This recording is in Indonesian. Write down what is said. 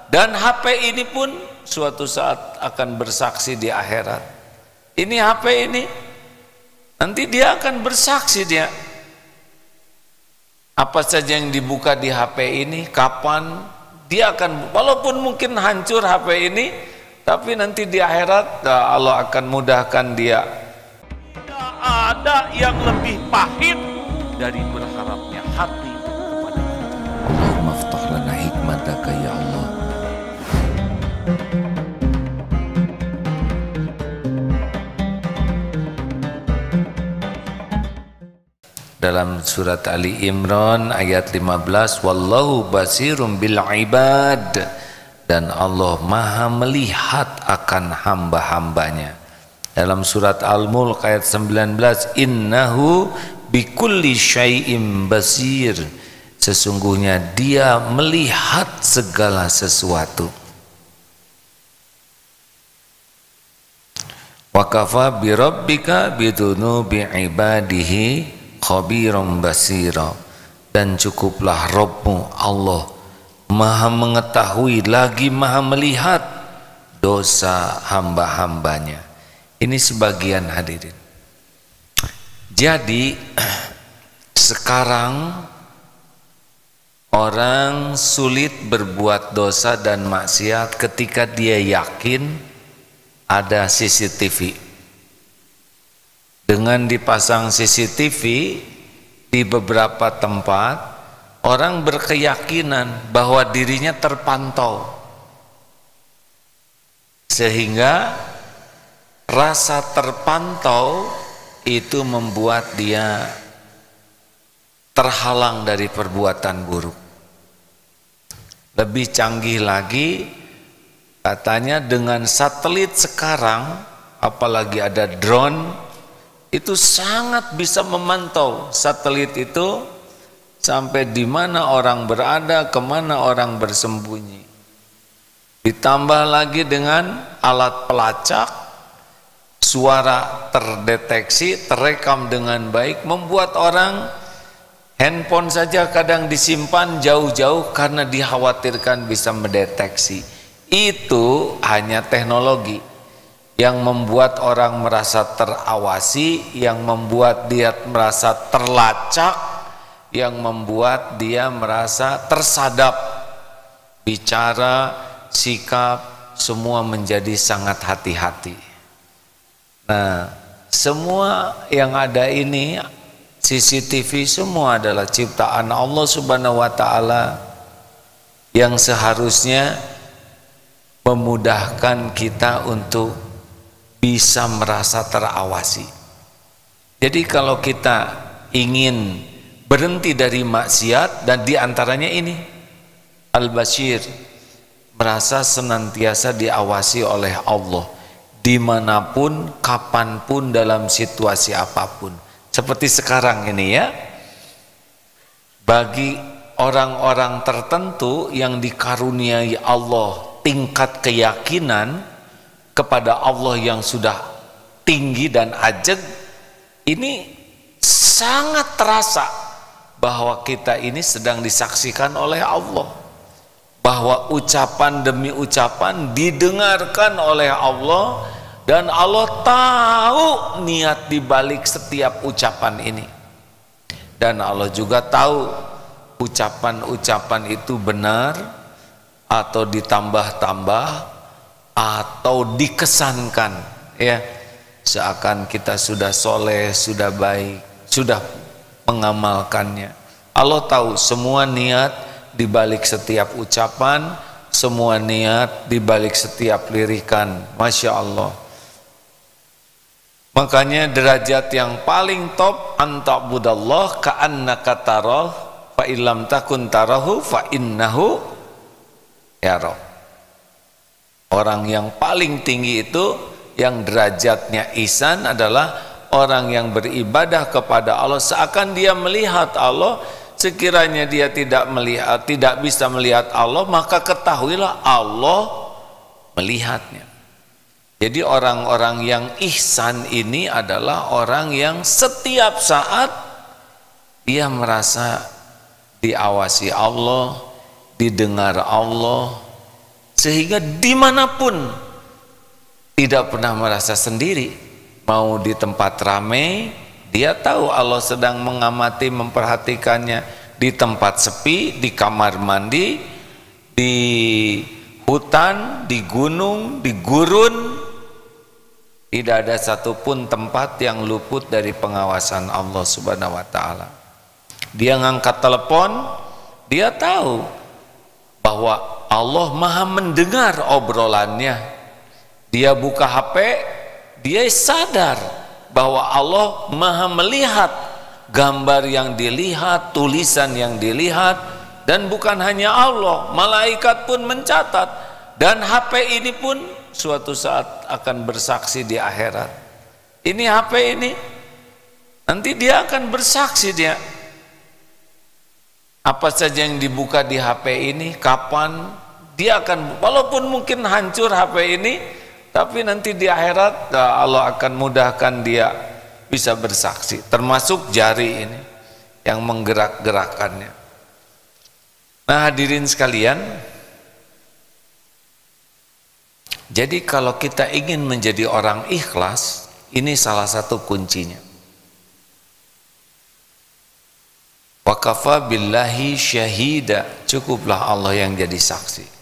Dan HP ini pun suatu saat akan bersaksi di akhirat. Ini HP ini nanti dia akan bersaksi dia. Apa saja yang dibuka di HP ini, kapan dia akan, walaupun mungkin hancur HP ini, tapi nanti di akhirat Allah akan mudahkan dia. Tidak ada yang lebih pahit dari berharapnya hati kepada Allah. Allahumma aftah lana hikmataka ya Allah. Dalam surat Ali Imran ayat 15, wallahu basirum bil ibad, dan Allah maha melihat akan hamba-hambanya. Dalam surat Al-Mulk ayat 19, innahu bikulli syai'im basir, sesungguhnya dia melihat segala sesuatu. Wa kafa bi rabbika bidunubi ibadihi khabirum basira, dan cukuplah Rabbmu Allah maha mengetahui lagi maha melihat dosa hamba-hambanya. Ini sebagian hadirin. Jadi sekarang orang sulit berbuat dosa dan maksiat ketika dia yakin ada CCTV. Dengan dipasang CCTV di beberapa tempat, orang berkeyakinan bahwa dirinya terpantau, sehingga rasa terpantau itu membuat dia terhalang dari perbuatan buruk. Lebih canggih lagi, katanya dengan satelit sekarang, apalagi ada drone, itu sangat bisa memantau. Satelit itu sampai di mana orang berada, kemana orang bersembunyi. Ditambah lagi dengan alat pelacak, suara terdeteksi, terekam dengan baik, membuat orang handphone saja kadang disimpan jauh-jauh karena dikhawatirkan bisa mendeteksi. Itu hanya teknologi yang membuat orang merasa terawasi, yang membuat dia merasa terlacak, yang membuat dia merasa tersadap. Bicara, sikap, semua menjadi sangat hati-hati. Nah, semua yang ada ini, CCTV semua adalah ciptaan Allah Subhanahu wa Ta'ala, yang seharusnya memudahkan kita untuk bisa merasa terawasi. Jadi kalau kita ingin berhenti dari maksiat, dan diantaranya ini Al-Bashir, merasa senantiasa diawasi oleh Allah dimanapun, kapanpun, dalam situasi apapun. Seperti sekarang ini ya, bagi orang-orang tertentu yang dikaruniai Allah tingkat keyakinan kepada Allah yang sudah tinggi dan ajeg, ini sangat terasa bahwa kita ini sedang disaksikan oleh Allah, bahwa ucapan demi ucapan didengarkan oleh Allah, dan Allah tahu niat dibalik setiap ucapan ini, dan Allah juga tahu ucapan-ucapan itu benar atau ditambah-tambah atau dikesankan, ya, seakan kita sudah soleh, sudah baik, sudah mengamalkannya. Allah tahu semua niat dibalik setiap ucapan, semua niat dibalik setiap lirikan. Masya Allah. Makanya derajat yang paling top, anta'budallah ka'annaka tarah fa illam takun tarahu fa innahu yarah. Orang yang paling tinggi itu, yang derajatnya ihsan, adalah orang yang beribadah kepada Allah seakan dia melihat Allah. Sekiranya dia tidak melihat, tidak bisa melihat Allah, maka ketahuilah Allah melihatnya. Jadi orang-orang yang ihsan ini adalah orang yang setiap saat dia merasa diawasi Allah, didengar Allah, sehingga dimanapun tidak pernah merasa sendiri. Mau di tempat ramai, dia tahu Allah sedang mengamati, memperhatikannya. Di tempat sepi, di kamar mandi, di hutan, di gunung, di gurun, tidak ada satupun tempat yang luput dari pengawasan Allah Subhanahu wa ta'ala. Dia ngangkat telepon, dia tahu bahwa Allah maha mendengar obrolannya. Dia buka HP, dia sadar bahwa Allah maha melihat gambar yang dilihat, tulisan yang dilihat. Dan bukan hanya Allah, malaikat pun mencatat. Dan HP ini pun suatu saat akan bersaksi di akhirat. Ini HP ini, nanti dia akan bersaksi dia. Apa saja yang dibuka di HP ini, kapan, dia akan, walaupun mungkin hancur HP ini, tapi nanti di akhirat Allah akan mudahkan dia bisa bersaksi. Termasuk jari ini yang menggerak-gerakannya. Nah hadirin sekalian, jadi kalau kita ingin menjadi orang ikhlas, ini salah satu kuncinya. Wa kafa billahi syahida, cukuplah Allah yang jadi saksi.